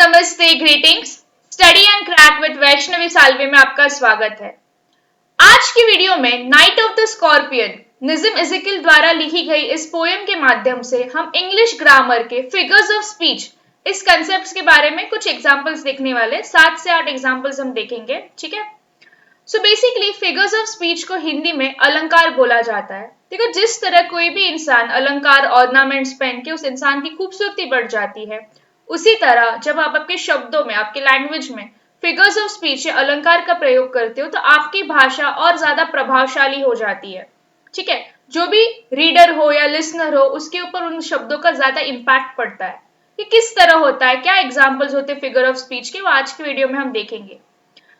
नमस्ते, greetings. Study and crack with Vaishnavi Salve में आपका स्वागत है। आज की वीडियो में night of the scorpion Nissim Ezekiel द्वारा लिखी गई इस पोएम के माध्यम से हम इंग्लिश ग्रामर के फिगर्स ऑफ स्पीच इस कंसेप्ट के बारे में कुछ एग्जांपल्स देखने वाले 7 से 8 एग्जांपल्स हम देखेंगे। ठीक है, so basically figures of speech को हिंदी में अलंकार बोला जाता है। देखो, जिस तरह कोई भी इंसान अलंकार ऑर्नामेंट्स पहन के उस इंसान की खूबसूरती बढ़ जाती है, उसी तरह जब आप आपके शब्दों में, आपके लैंग्वेज में फिगर्स ऑफ स्पीच या अलंकार का प्रयोग करते हो तो आपकी भाषा और ज्यादा प्रभावशाली हो जाती है। ठीक है, जो भी रीडर हो या लिसनर हो उसके ऊपर उन शब्दों का ज्यादा इम्पैक्ट पड़ता है। ये किस तरह होता है, क्या एग्जाम्पल्स होते हैं फिगर ऑफ स्पीच के, वो आज की वीडियो में हम देखेंगे।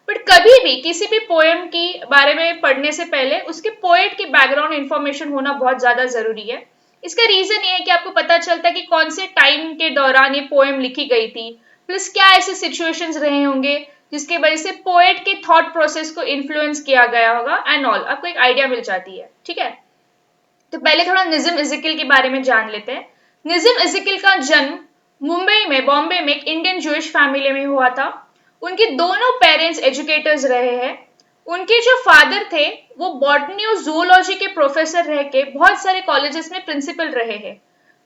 बट कभी भी किसी भी पोएम की बारे में पढ़ने से पहले उसके पोएट की बैकग्राउंड इंफॉर्मेशन होना बहुत ज्यादा जरूरी है। इसका रीजन ये है कि आपको पता चलता है कि कौन से टाइम के दौरान ये पोएम लिखी गई थी, प्लस क्या ऐसे सिचुएशंस रहे होंगे जिसकी वजह से पोएट के थॉट प्रोसेस को इन्फ्लुएंस किया गया होगा एंड ऑल, आपको एक आइडिया मिल जाती है। ठीक है, तो पहले थोड़ा निज़िम इज़ेकियल के बारे में जान लेते हैं। निज़िम इज़ेकियल का जन्म बॉम्बे में एक इंडियन जूइश फैमिली में हुआ था। उनके दोनों पेरेंट्स एजुकेटर्स रहे हैं। उनके जो फादर थे वो बॉटनी और जूलॉजी के प्रोफेसर रह के बहुत सारे कॉलेजेस में प्रिंसिपल रहे हैं।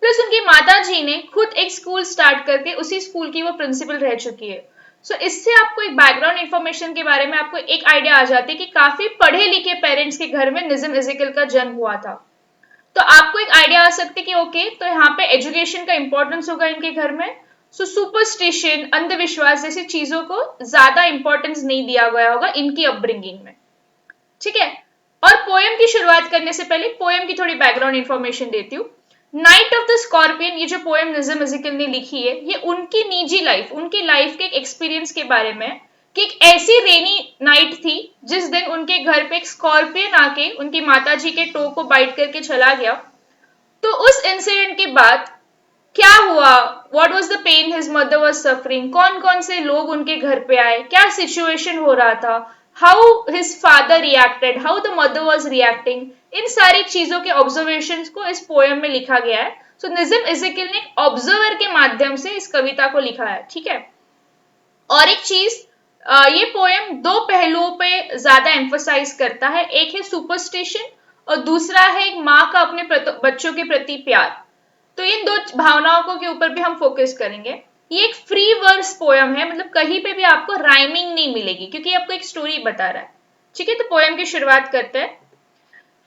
प्लस उनकी माता जी ने खुद एक स्कूल स्टार्ट करके उसी स्कूल की वो प्रिंसिपल रह चुकी है। सो इससे आपको एक बैकग्राउंड इंफॉर्मेशन के बारे में आपको एक आइडिया आ जाती है कि काफी पढ़े लिखे पेरेंट्स के घर में निज़िम इज़ेकियल का जन्म हुआ था। तो आपको एक आइडिया आ सकती है कि ओके, तो यहाँ पे एजुकेशन का इंपॉर्टेंस होगा इनके घर में। सो सुपरस्टिशन, अंधविश्वास जैसी चीजों को ज्यादा इंपॉर्टेंस नहीं दिया गया होगा इनकी अपब्रिंगिंग में। ठीक है, और पोएम की शुरुआत करने से पहले पोएम की थोड़ी बैकग्राउंड इंफॉर्मेशन देती हूँ। नाइट ऑफ द स्कॉर्पियन, ये जो पोएम निज़िम इज़ेकियल ने लिखी है, ये उनकी निजी लाइफ, उनकी लाइफ के एक एक्सपीरियंस के बारे में है कि एक ऐसी रेनी नाइट थी जिस दिन उनके घर पे एक स्कॉर्पियन आके उनकी माताजी के टो को बाइट करके चला गया। तो उस इंसिडेंट के बाद क्या हुआ, what was the pain his mother was suffering, कौन कौन से लोग उनके घर पे आए, क्या सिचुएशन हो रहा था, how his father reacted, how the mother was reacting, इन सारी चीजों के ऑब्जर्वेशंस को इस पोएम में लिखा गया है। सो निज़िम इज़ेकियल ने ऑब्जर्वर के माध्यम से इस कविता को लिखा है। ठीक है, और एक चीज, ये पोएम दो पहलुओं पे ज्यादा एम्फोसाइज करता है। एक है सुपरस्टिशन और दूसरा है एक माँ का अपने बच्चों के प्रति प्यार। तो इन दो भावनाओं को के ऊपर भी हम फोकस करेंगे। ये एक फ्री वर्स पोएम है, मतलब कहीं पे भी आपको राइमिंग नहीं मिलेगी क्योंकि आपको एक स्टोरी बता रहा है। ठीक है, तो पोएम की शुरुआत करते हैं।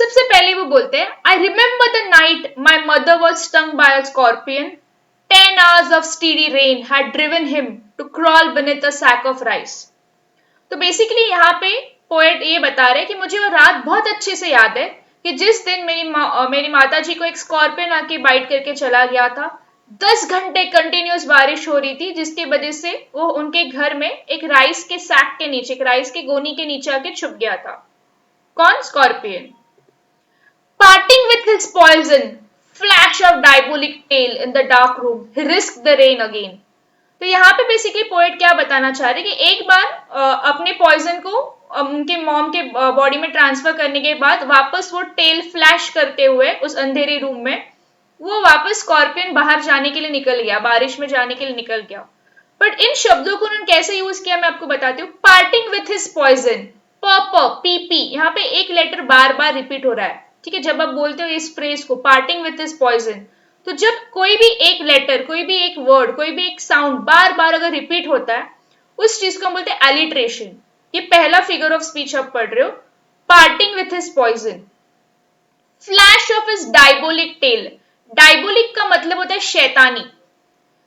सबसे पहले वो बोलते हैं, I remember the night my mother was stung by a scorpion, 10 hours of steady rain had driven him to crawl beneath a sack of rice। तो बेसिकली यहाँ पे पोएट ये बता रहे हैं कि मुझे वो रात बहुत अच्छे से याद है कि जिस दिन मेरी माता जी को एक स्कॉर्पियन आके बाइट करके चला गया था। 10 घंटे कंटिन्यूस बारिश हो रही थी जिसकी वजह से वो उनके घर में एक राइस के सैक के नीचे, एक राइस के गोनी के नीचे आके छुप गया था। कौन? Scorpion. Parting with his poison, flash of diabolic tail in the dark room, he risk the rain again. तो यहाँ पे बेसिकली पोएट क्या बताना चाह रहे हैं कि एक बार अपने पॉइजन को उनके मॉम के बॉडी में ट्रांसफर करने के बाद वापस वो टेल फ्लैश करते हुए उस अंधेरे रूम में वो वापस स्कॉर्पियन बाहर जाने के लिए निकल गया, बारिश में जाने के लिए निकल गया। बट इन शब्दों को उन्होंने कैसे यूज किया मैं आपको बताती हूँ। पार्टिंग विथ हिज पॉइजन, पी, यहाँ पे एक लेटर बार बार रिपीट हो रहा है। ठीक है, जब आप बोलते हो इस फ्रेज को पार्टिंग विथ हिज पॉइजन, तो जब कोई भी एक लेटर, कोई भी एक वर्ड, कोई भी एक साउंड बार बार अगर रिपीट होता है, उस चीज को हम बोलते हैं एलिट्रेशन। ये पहला फिगर ऑफ स्पीच आप पढ़ रहे हो, parting with his poison. Flash of his diabolic tail, diabolic का मतलब होता है शैतानी।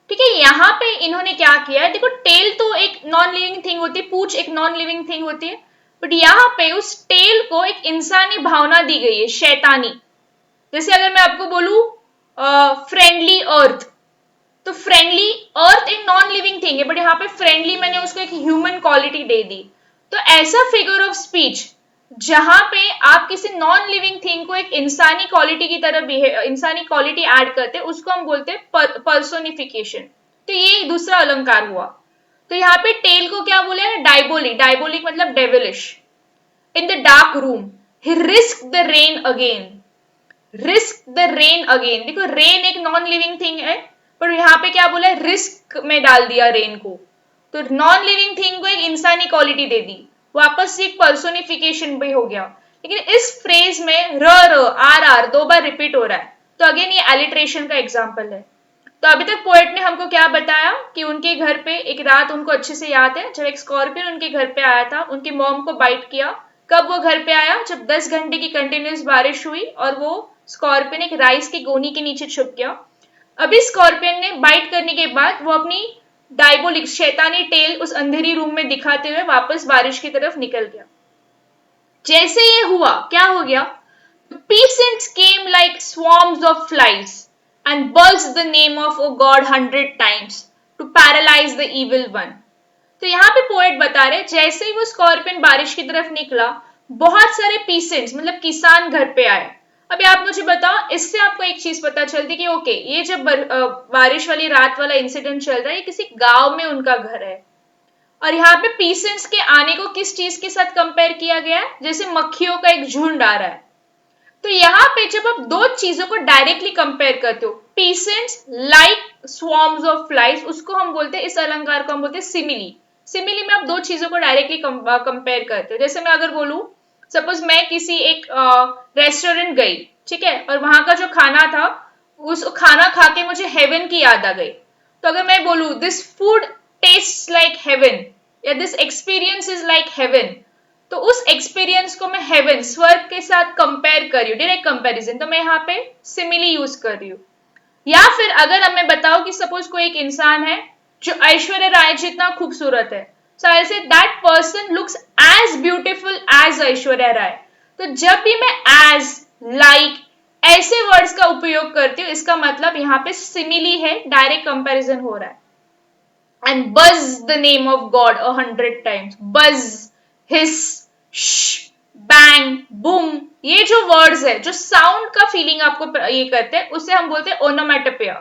ठीक है, यहाँ पे इन्होंने क्या किया है, देखो टेल तो एक नॉन लिविंग थिंग होती है, पूंछ एक नॉन लिविंग थिंग होती है, बट यहाँ पे उस टेल को एक इंसानी भावना दी गई है, शैतानी। जैसे अगर मैं आपको बोलूं फ्रेंडली अर्थ, तो फ्रेंडली अर्थ एक नॉन लिविंग थिंग है, बट यहाँ पे फ्रेंडली मैंने उसको एक ह्यूमन क्वालिटी दे दी। तो ऐसा फिगर ऑफ स्पीच जहां पे आप किसी नॉन लिविंग थिंग को एक इंसानी क्वालिटी की तरह इंसानी क्वालिटी ऐड करते हैं, उसको हम बोलते हैं पर्सोनिफिकेशन। तो ये दूसरा अलंकार हुआ। तो यहाँ पे टेल को क्या बोले हैं? डायबोलिक। डायबोलिक मतलब devilish. In the dark room, he risk the rain again, risk the rain again. देखो रेन एक नॉन लिविंग थिंग है, पर यहाँ पे क्या बोला है, रिस्क में डाल दिया रेन को। तो नॉन लिविंग थिंग को एक इंसानी क्वालिटी दे दी, वापस से एक पर्सोनिफिकेशन भी हो गया। लेकिन इस फ्रेज में र आर आर 2 बार रिपीट हो रहा है, तो अगेन ये एलिट्रेशन का एग्जाम्पल है। तो अभी तक पोएट ने हमको क्या बताया कि उनके घर पे एक रात उनको अच्छे से याद है, जब एक स्कॉर्पियन उनके घर पे आया था, उनकी मॉम को बाइट किया। कब वो घर पे आया, जब 10 घंटे की कंटिन्यूस बारिश हुई और वो स्कॉर्पियन एक राइस की गोनी के नीचे छुप गया। अभी स्कॉर्पियन ने बाइट करने के बाद वो अपनी डायबोलिक शैतानी टेल उस अंधेरी रूम में दिखाते हुए वापस बारिश की तरफ निकल गया। जैसे ये हुआ, क्या हो गया, peasants came like swarms of flies and buzzed the name of O God 100 times to paralyze the evil one. तो यहाँ पे पोएट बता रहे, जैसे ही वो स्कॉर्पियन बारिश की तरफ निकला, बहुत सारे पीसेंट्स मतलब किसान घर पे आए। अभी आप मुझे बताओ, इससे आपको एक चीज पता चलती कि ओके, ये जब बारिश वाली रात वाला इंसिडेंट चल रहा है, ये किसी गांव में उनका घर है। और यहाँ पे पीसेंट्स के आने को किस चीज के साथ कंपेयर किया गया है, जैसे मक्खियों का एक झुंड आ रहा है। तो यहाँ पे जब आप दो चीजों को डायरेक्टली कंपेयर करते हो, पीसेंट्स लाइक स्वॉर्म्स ऑफ फ्लाइज, उसको हम बोलते हैं, इस अलंकार को हम बोलते हैं सिमिली। सिमिली में आप दो चीजों को डायरेक्टली कंपेयर करते हो। जैसे मैं अगर बोलूं, सपोज मैं किसी एक रेस्टोरेंट गई, ठीक है, और वहां का जो खाना था, उस खाना खा के मुझे हेवन की याद आ गई। तो अगर मैं बोलूं this food taste like heaven, या this experience is like heaven, तो उस एक्सपीरियंस को मैं हेवन स्वर्ग के साथ कंपेयर कर रही हूँ, डायरेक्ट कंपैरिजन, तो मैं यहाँ पे सिमिली यूज कर रही हूँ। या फिर अगर अब मैं बताऊं कि सपोज कोई एक इंसान है जो ऐश्वर्या राय जितना खूबसूरत है, so I say that person looks as beautiful as Aishwarya Rai. तो जब भी मैं एज, लाइक, ऐसे वर्ड्स का उपयोग करती हूँ, इसका मतलब यहाँ पे सिमिली है, डायरेक्ट कंपैरिजन हो रहा है। एंड बज the name of God 100 times, बज, हिस, बैंग, बूम, ये जो वर्ड्स है, जो साउंड का फीलिंग आपको ये करते हैं, उसे हम बोलते हैं ओनोमेटोपोइया।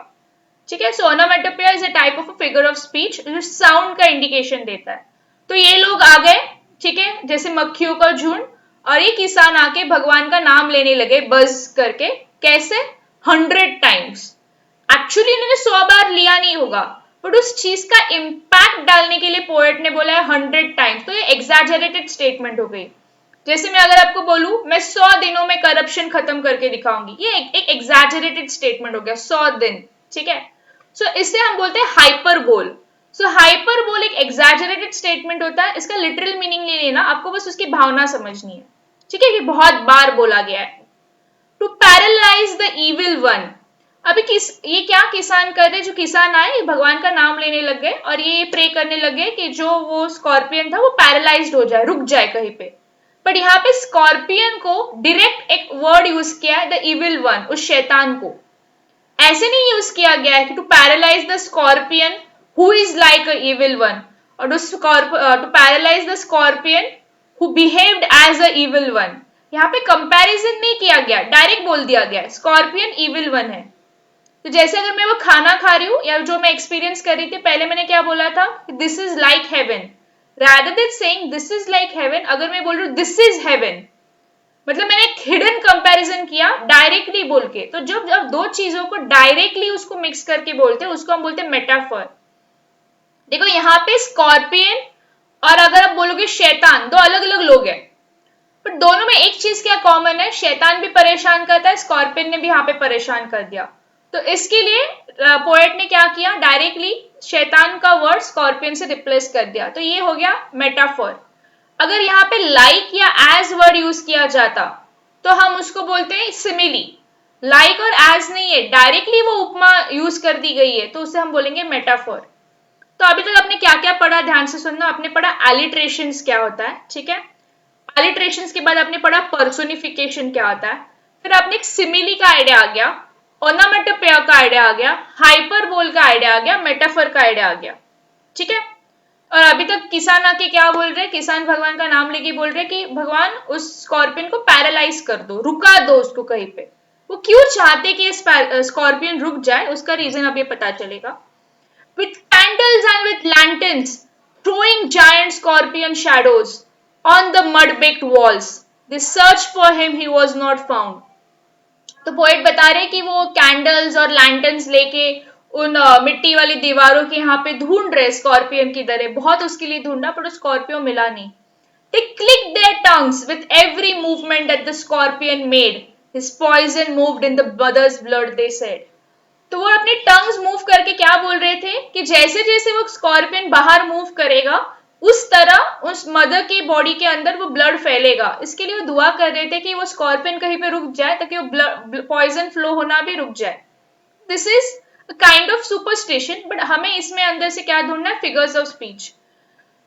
ठीक है, so onomatopoeia is a type of a figure of speech जो साउंड का इंडिकेशन देता है। तो ये लोग आ गए, ठीक है, जैसे मक्खियों का झुंड, और ये किसान आके भगवान का नाम लेने लगे बज करके। कैसे? 100 टाइम्स। एक्चुअली इन्होंने 100 बार लिया नहीं होगा, बट उस चीज का इंपैक्ट डालने के लिए पोएट ने बोला है 100 टाइम्स। तो ये एग्जैजरेटेड स्टेटमेंट हो गई। जैसे मैं अगर आपको बोलूं मैं 100 दिनों में करप्शन खत्म करके दिखाऊंगी, ये एक एग्जैजरेटेड स्टेटमेंट हो गया, 100 दिन। ठीक है, सो इसे हम बोलते हैं हाइपरबोल। सो हाइपरबोल एक एग्जैजरेटेड स्टेटमेंट होता है, इसका लिटरल मीनिंग नहीं लेना, आपको बस उसकी भावना समझनी है। ठीक है, ये बहुत बार बोला गया है। To paralyse the evil one. अभी ये क्या किसान कर रहे, जो किसान आए भगवान का नाम लेने लग गए और ये प्रे करने लग गए कि जो वो स्कॉर्पियन था वो पैरालाइज्ड हो जाए, रुक जाए कहीं पे। पर यहाँ पे स्कॉर्पियन को डायरेक्ट एक वर्ड यूज किया है, द इविल वन, उस शैतान को। ऐसे नहीं यूज किया गया है कि to paralyse the scorpion who is like a evil one, और to paralyse the scorpion who behaved as a evil one. यहाँ पे कंपैरिजन नहीं किया गया, डायरेक्ट बोल दिया गया स्कॉर्पियन इविल वन है। तो जैसे अगर मैं वो खाना खा रही हूँ या जो मैं एक्सपीरियंस कर रही थी, पहले मैंने क्या बोला था, this is like haven. Rather than saying this is like haven, अगर मैं बोल रही हूँ दिस इज हेवन, मतलब मैंने एक हिडन कंपैरिजन किया डायरेक्टली बोल के। तो जब जब दो चीजों को डायरेक्टली उसको मिक्स करके बोलते हैं, उसको हम बोलते हैं मेटाफर। देखो यहाँ पे स्कॉर्पियन और अगर आप बोलोगे शैतान, दो अलग अलग लोग हैं, पर दोनों में एक चीज क्या कॉमन है, शैतान भी परेशान करता है, स्कॉर्पियन ने भी यहाँ पे परेशान कर दिया। तो इसके लिए पोएट ने क्या किया, डायरेक्टली शैतान का वर्ड स्कॉर्पियन से रिप्लेस कर दिया। तो ये हो गया मेटाफोर। अगर यहाँ पे लाइक या एज वर्ड यूज किया जाता तो हम उसको बोलते हैं सिमिली। लाइक और एज नहीं है, डायरेक्टली वो उपमा यूज कर दी गई है, तो उसे हम बोलेंगे मेटाफोर। तो अभी तक आपने क्या क्या पढ़ा, ध्यान से सुनना। आपने पढ़ा एलिट्रेशंस क्या होता है, ठीक है, एलिट्रेशंस के बाद आपने पढ़ा पर्सोनिफिकेशन क्या होता है, फिर आपने एक सिमिली का आइडिया आ गया, ओनोमेटोपोइया का आइडिया आ गया, हाइपरबोल का आइडिया आ गया, मेटाफर का आइडिया आ गया। ठीक है, और अभी तक किसान आके क्या बोल रहे, किसान भगवान का नाम लेके बोल रहे कि भगवान उस स्कॉर्पियन को पैरालाइज कर दो, रुका दो उसको कहीं पे। वो क्यों चाहते कि स्कॉर्पियन रुक जाए, उसका रीजन अब ये पता चलेगा। With candles and with lanterns, throwing giant scorpion shadows on the mud-baked walls, they searched for him, he was not found. तो पोएट बता रहे कि वो कैंडल्स और लैंटर्न्स लेके उन मिट्टी वाली दीवारों के यहाँ पे ढूंढ रहे स्कॉर्पियन की तरह, बहुत उसके लिए ढूंढा पर स्कॉर्पियो मिला नहीं। They clicked their tongues with every movement that the scorpion made. His poison moved in the mother's blood, they said. तो वो अपने टंग्स मूव करके क्या बोल रहे थे कि जैसे जैसे वो स्कॉर्पियन बाहर मूव करेगा उस तरह उस मदर की बॉडी के अंदर वो ब्लड फैलेगा। इसके लिए वो दुआ कर रहे थे कि वो स्कॉर्पियन कहीं पे रुक जाए ताकि वो ब्लड पॉइजन फ्लो होना भी रुक जाए। This is kind of superstition, but हमें इसमें अंदर से क्या ढूंढना है, फिगर्स ऑफ स्पीच।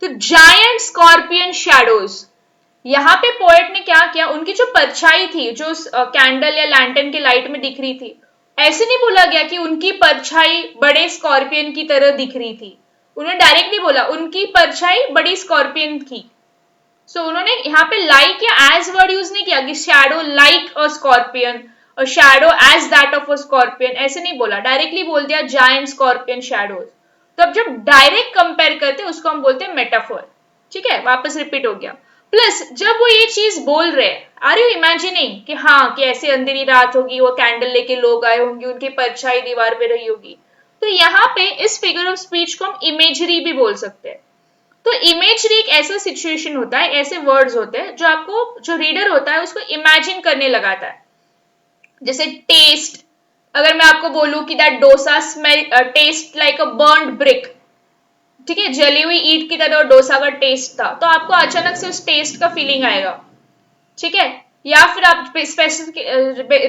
तो जायंट स्कॉर्पियन शैडोज, यहाँ पे पोएट ने क्या किया, उनकी जो परछाई थी जो कैंडल या लैंटर्न की लाइट में दिख रही थी, ऐसे नहीं बोला गया कि उनकी परछाई बड़े स्कॉर्पियन की तरह दिख रही थी, उन्होंने डायरेक्टली बोला उनकी परछाई बड़ी स्कॉर्पियन की। सो उन्होंने यहाँ पे लाइक या एज वर्ड यूज नहीं किया कि शैडो लाइक अ स्कॉर्पियन और shadow as that of a scorpion, ऐसे नहीं बोला, डायरेक्टली बोल दिया जायंट स्कॉर्पियन शैडोज। तो अब जब डायरेक्ट कंपेयर करते हैं उसको हम बोलते हैं मेटाफोर। ठीक है, वापस रिपीट हो गया। प्लस जब वो ये चीज बोल रहे हैं, आर यू इमेजिनिंग कि हाँ कि ऐसे अंधेरी रात होगी, वो कैंडल लेके लोग आए होंगे, उनकी परछाई दीवार पे रही होगी। तो यहाँ पे इस फिगर ऑफ स्पीच को हम इमेजरी भी बोल सकते हैं। तो इमेजरी एक ऐसा सिचुएशन होता है, ऐसे वर्ड्स होते हैं जो आपको, जो रीडर होता है उसको इमेजिन करने लगाता है। जैसे टेस्ट, अगर मैं आपको बोलूं कि that dosa smell taste like a burned brick, ठीक है, जली हुई ईंट की तरह डोसा का टेस्ट था, तो आपको अचानक से उस टेस्ट का फीलिंग आएगा। ठीक है, या फिर आप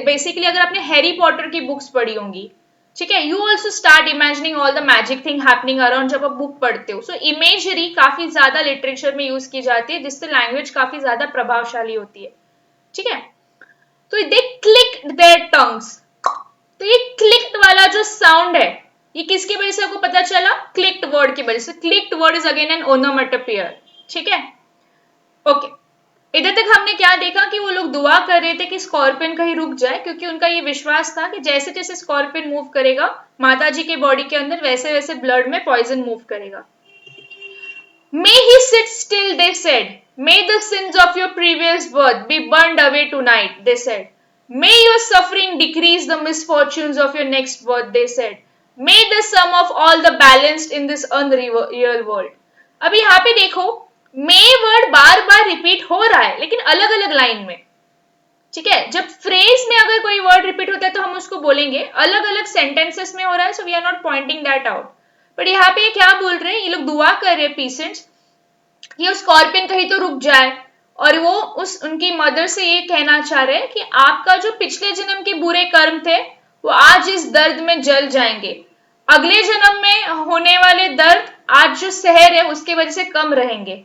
बेसिकली अगर आपने हैरी पॉटर की बुक्स पढ़ी होंगी, ठीक है, you also start imagining all the magic thing happening around जब आप बुक पढ़ते हो। सो इमेजरी काफी ज्यादा लिटरेचर में यूज की जाती है, जिससे लैंग्वेज काफी ज्यादा प्रभावशाली होती है। ठीक है, तो दे क्लिक्ड देयर टंग्स, तो ये क्लिक्ड वाला जो साउंड है ये किसकी वजह से आपको पता चला, क्लिक्ड वर्ड की वजह से। Clicked word is again an onomatopoeia. ठीक है, ओके, इधर तक हमने क्या देखा कि वो लोग दुआ कर रहे थे कि स्कॉर्पियन कहीं रुक जाए, क्योंकि उनका ये विश्वास था कि जैसे जैसे स्कॉर्पियन मूव करेगा माता जी के बॉडी के अंदर वैसे वैसे ब्लड में पॉइजन मूव करेगा। May he sit still, they said. May the sins of your previous birth be burned away tonight, they said. May your suffering decrease the misfortunes of your next birth, they said. May the sum of all the balanced in this unreal world. अब यहाँ पे देखो, may word बार बार repeat हो रहा है लेकिन अलग अलग लाइन में। ठीक है, जब फ्रेज में अगर कोई वर्ड रिपीट होता है तो हम उसको बोलेंगे, अलग अलग सेंटेंसेस में हो रहा है, so we are not pointing that out. But यहाँ पे क्या बोल रहे हैं, ये लोग दुआ कर रहे हैं पीसेंट्स कि वो स्कॉर्पियन कहीं तो रुक जाए, और वो उनकी मदर से ये कहना चाह रहे हैं कि आपका जो पिछले जन्म के बुरे कर्म थे वो आज इस दर्द में जल जाएंगे, अगले जन्म में होने वाले दर्द आज जो सह रहे उसकी वजह से कम रहेंगे,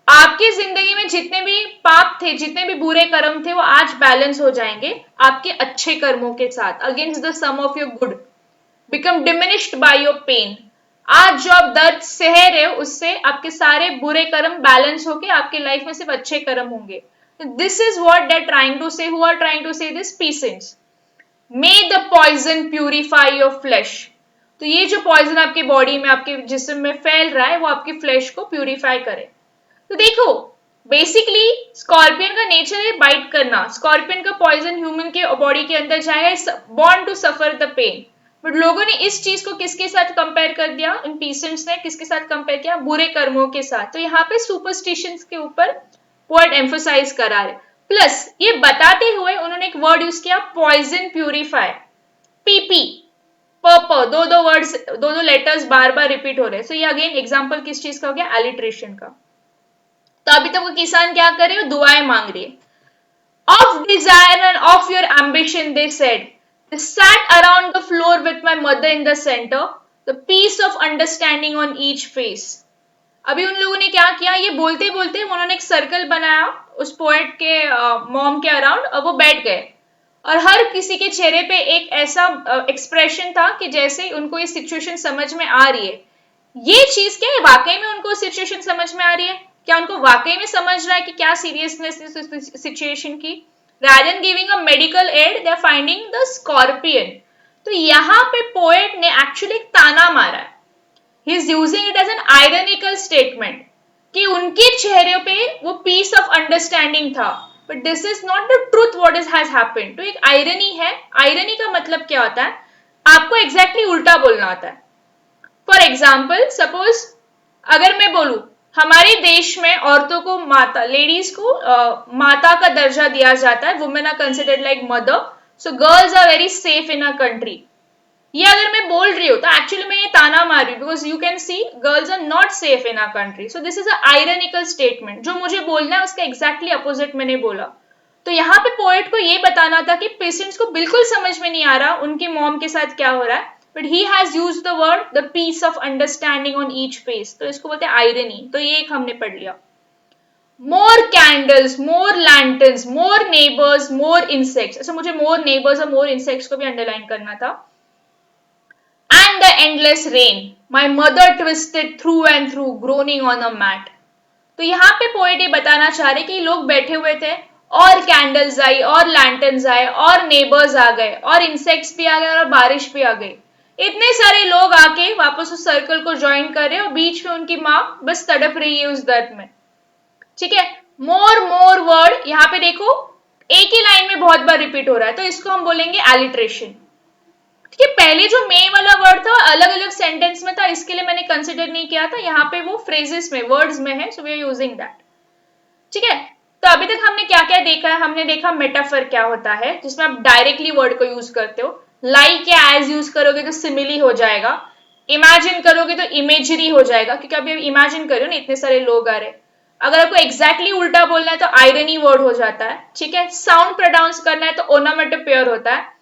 आपकी जिंदगी में जितने भी पाप थे, जितने भी बुरे कर्म थे वो आज बैलेंस हो जाएंगे आपके अच्छे कर्मों के साथ। Against the sum of your good become diminished by your pain. आज जो आप दर्द सह रहे हो उससे आपके सारे बुरे कर्म बैलेंस होके आपकी लाइफ में सिर्फ अच्छे कर्म होंगे। This is what they are trying to say, who are trying to say this, peasants. May the poison purify your flesh, तो ये जो पॉइजन आपके बॉडी में, आपके जिस्म में फैल रहा है वो आपकी फ्लैश को प्यूरिफाई करे। तो देखो, बेसिकली स्कॉर्पियन का नेचर है बाइट करना, स्कॉर्पियन का पॉइजन ह्यूमन के बॉडी के अंदर जाएगा, born to suffer the pain. But लोगों ने इस चीज को किसके साथ कंपेयर कर दिया, इन पीसेंट्स ने किसके साथ कंपेयर किया, बुरे कर्मों के साथ। तो यहाँ पे सुपरस्टिशंस के ऊपर पोएट एम्फोसाइज करा रहे। प्लस ये बताते हुए उन्होंने एक वर्ड यूज किया, पॉइजन प्यूरिफाई, पीपी, पर्प, दो वर्ड्स, दो लेटर्स बार बार रिपीट हो रहे हैं। सो ये अगेन एग्जांपल किस चीज का हो गया, एलिट्रेशन का। तो अभी तक वो किसान क्या कर रहे हो, दुआएं मांग रही है। Of desire end of your ambition they said, they sat around the floor with my mother in the center, the piece of understanding on each face। अभी उन लोगों ने क्या किया, ये बोलते बोलते उन्होंने एक सर्कल बनाया उस पोएट के मॉम के अराउंड, और वो बैठ गए, और हर किसी के चेहरे पे एक ऐसा एक्सप्रेशन था कि जैसे उनको ये सिचुएशन समझ में आ रही है। ये चीज क्या है, वाकई में उनको सिचुएशन समझ में आ रही है, क्या उनको वाकई में समझ रहा है कि क्या सीरियसनेस इस सिचुएशन की। Rather than giving a medical aid, they are finding the scorpion। तो यहाँ पे पोएट ने एक्चुअली एक ताना मारा है, he is using it as an ironical statement कि उनके चेहरे पे वो पीस ऑफ अंडरस्टैंडिंग था, but this is not the truth what has happened। तो एक आयरनी है। आयरनी का मतलब क्या होता है, आपको एग्जैक्टली उल्टा बोलना होता है। फॉर एग्जाम्पल सपोज अगर मैं बोलूं हमारे देश में औरतों को माता, लेडीज को माता का दर्जा दिया जाता है, women are considered like mother, so girls are very safe in a country. ये अगर मैं बोल रही हूँ तो एक्चुअली मैं ये ताना मार रही हूँ, because you can see girls are not safe in a country. So this is a ironical statement, जो मुझे बोलना है उसका एग्जैक्टली अपोजिट मैंने बोला। तो यहाँ पे पोएट को ये बताना था कि पेशेंट्स को बिल्कुल समझ में नहीं आ रहा उनकी मॉम के साथ क्या हो रहा है, but he has used the word the peace of understanding on each face, तो इसको बोलते हैं आयरनी। तो ये एक हमने पढ़ लिया। मोर कैंडल्स, मोर लैंटर्न्स, मोर नेबर्स, मोर इंसेक्ट्स। अच्छा, मुझे मोर नेबर्स और मोर इंसेक्ट्स को भी अंडरलाइन करना था। And the endless rain, my mother twisted through and through, groaning on a mat. तो यहाँ पे पोएट ये बताना चाह रहे कि लोग बैठे हुए थे और कैंडल्स आई और लैंटर्न्स आए और नेबर्स आ गए और इंसेक्ट्स भी आ गए और बारिश भी आ गई। इतने सारे लोग आके वापस उस सर्कल को ज्वाइन कर रहे और बीच में उनकी माँ बस तड़प रही है उस दर्द में। ठीक है, मोर मोर वर्ड यहाँ पे देखो एक ही लाइन में बहुत बार रिपीट हो रहा है, तो इसको हम बोलेंगे एलिट्रेशन। ठीक है, पहले जो मे वाला वर्ड था अलग अलग सेंटेंस में था, इसके लिए मैंने कंसिडर नहीं किया था, यहाँ पे वो फ्रेजेस में, वर्ड्स में है, so we are using that. ठीक है, तो अभी तक हमने क्या क्या देखा है? हमने देखा मेटाफर क्या होता है, जिसमें आप डायरेक्टली वर्ड को यूज करते हो। लाइक या एज यूज करोगे तो सिमिली हो जाएगा, इमेजिन करोगे तो इमेजरी हो जाएगा, क्योंकि अभी इमेजिन करो ना इतने सारे लोग आ रहे। अगर आपको एग्जैक्टली उल्टा बोलना है तो आयरनी वर्ड हो जाता है। ठीक है, साउंड प्रोनाउंस करना है तो ओनोमेटोपोइर होता है।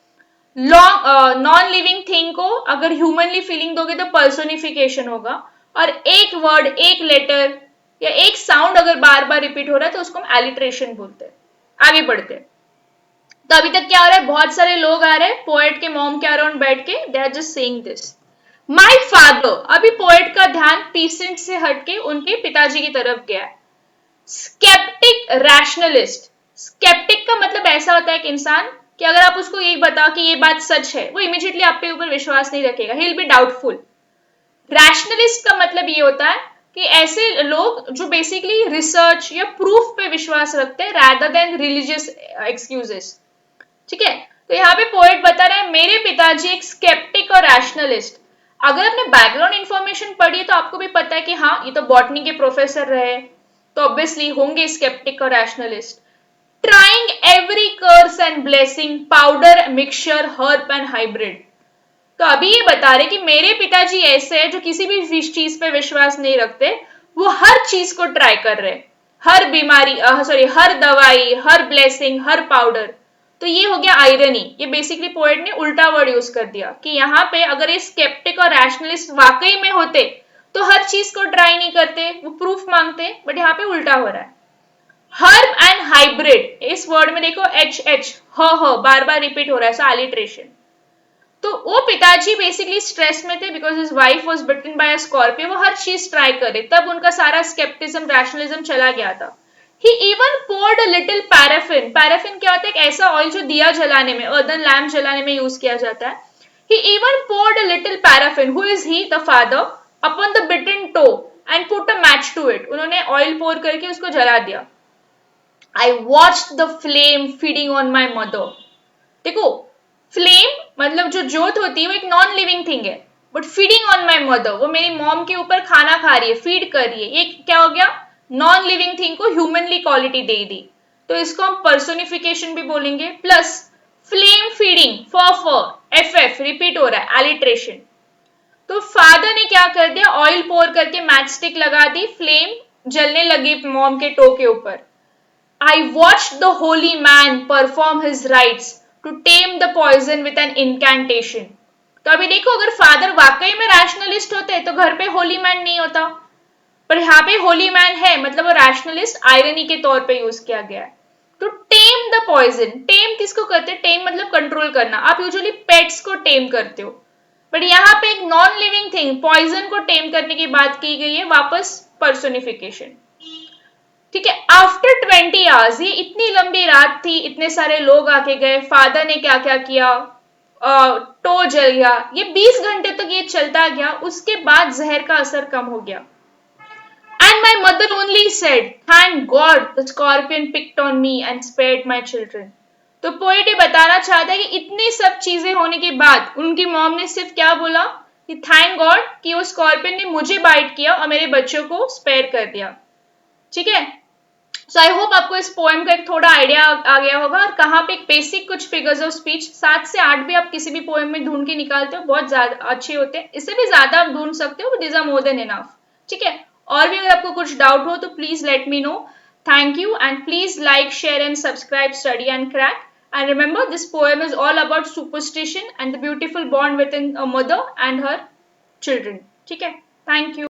नॉन लिविंग थिंग को अगर ह्यूमनली फीलिंग दोगे तो पर्सोनिफिकेशन होगा। और एक वर्ड, एक लेटर या एक साउंड अगर बार बार रिपीट हो रहा है तो उसको हम एलिट्रेशन बोलते हैं। आगे बढ़ते हैं। तो अभी तक क्या हो रहा है, बहुत सारे लोग आ रहे हैं पोएट के मॉम के अराउंड बैठ के, they are just saying this my father. अभी पोएट का ध्यान पीसेंट से हटके उनके पिताजी की तरफ गया है। स्केप्टिक रैशनलिस्ट, स्केप्टिक का मतलब ऐसा होता है कि इंसान कि अगर आप उसको यही बताओ कि ये बात सच है, वो इमीडिएटली आपके ऊपर विश्वास नहीं रखेगा, he will be doubtful. Rationalist का मतलब ये होता है कि ऐसे लोग जो बेसिकली रिसर्च या प्रूफ पे विश्वास रखते हैं रैदर देन रिलीजियस एक्सक्यूजेस। ठीक है, तो यहाँ पे पोएट बता रहा है मेरे पिताजी एक स्केप्टिक और रैशनलिस्ट। अगर आपने बैकग्राउंड इंफॉर्मेशन पढ़ी है तो आपको भी पता है कि हाँ ये तो बॉटनी के प्रोफेसर रहे, तो ऑब्वियसली होंगे स्केप्टिक और rationalist. Trying every curse and blessing, powder mixture herb and hybrid. तो अभी ये बता रहे कि मेरे पिताजी ऐसे हैं जो किसी भी चीज पे विश्वास नहीं रखते, वो हर चीज को ट्राई कर रहे, हर बीमारी हर दवाई, हर ब्लेसिंग, हर पाउडर। तो ये हो गया आयरनी। ये बेसिकली पोएट ने उल्टा वर्ड यूज कर दिया कि यहाँ पे अगर ये स्केप्टिक और रैशनलिस्ट वाकई में होते तो हर चीज को ट्राई नहीं करते, वो प्रूफ मांगते, बट यहाँ पे उल्टा हो रहा है। हर्ब एंड हाइब्रिड, इस वर्ड में देखो एच एच ह बार बार रिपीट हो रहा है, सो एलिट्रेशन। तो वो पिताजी बेसिकली स्ट्रेस में थे because his wife was bitten by a scorpio, वो हर चीज ट्राई करे, तब उनका सारा स्केप्टिज्म रैशनलिज्म चला गया था। He even poured a little paraffin, paraffin क्या होता है, एक ऐसा ऑयल जो दिया जलाने में, अर्दन लैम्प जलाने में यूज किया जाता है। He even poured a little paraffin, who is he, the father, upon the bitten toe and put a match to it. उन्होंने ऑयल पोर करके उसको जला दिया। I watched the flame feeding on my mother. देखो, flame मतलब जो जोत होती है वो एक नॉन लिविंग थिंग है, but feeding on my mother, वो मेरी मॉम के ऊपर खाना खा रही है, फीड कर रही है, ये क्या हो गया, नॉन लिविंग थिंग को ह्यूमनली क्वालिटी दे दी, तो इसको हम पर्सोनिफिकेशन भी बोलेंगे। Plus flame feeding, F F repeat हो रहा है, एलिट्रेशन। तो फादर ने क्या कर दिया, ऑयल पोर करके मैच स्टिक लगा दी, फ्लेम जलने लगी मॉम के टो के ऊपर। I watched the holy man perform his rites to tame the poison with an incantation. तो अभी देखो, अगर फादर वाकई में रैशनलिस्ट होते तो घर पे होली मैन नहीं होता, पर यहाँ पे होली मैन है, मतलब वो रैशनलिस्ट आयरनी के तौर पे यूज किया गया है। तो टेम द पॉइजन, टेम किसको करते हैं, टेम मतलब कंट्रोल करना। आप यूजुअली पेट्स को टेम करते हो, बट यहाँ पे एक नॉन लिविंग थिंग पॉइजन को टेम करने की बात की गई है, वापस पर्सोनिफिकेशन। ठीक है, आफ्टर 20 आवर्स, ये इतनी लंबी रात थी, इतने सारे लोग आके गए, फादर ने क्या क्या किया, टो जल गया, ये 20 घंटे तक ये चलता गया, उसके बाद जहर का असर कम हो गया। And my mother only said, thank God the scorpion picked on me and spared my children. तो पोएट ये बताना चाहता है कि इतनी सब चीजें होने के बाद उनकी मॉम ने सिर्फ क्या बोला कि थैंक गॉड कि वो स्कॉर्पियन ने मुझे बाइट किया और मेरे बच्चों को स्पेयर कर दिया। ठीक है, सो आई होप आपको इस पोएम का एक थोड़ा आइडिया आ गया होगा और कहाँ पे एक बेसिक कुछ फिगर्स ऑफ स्पीच 7 से 8 भी आप किसी भी पोएम में ढूंढ के निकालते हो, बहुत ज्यादा अच्छे होते हैं। इससे भी ज्यादा आप ढूंढ सकते हो, this are more than enough. ठीक है, और भी अगर आपको कुछ डाउट हो तो please let me know. Thank you and please like share and subscribe study and crack. And remember, this poem is all about superstition and the beautiful bond within a mother and her children. ठीक है, thank you.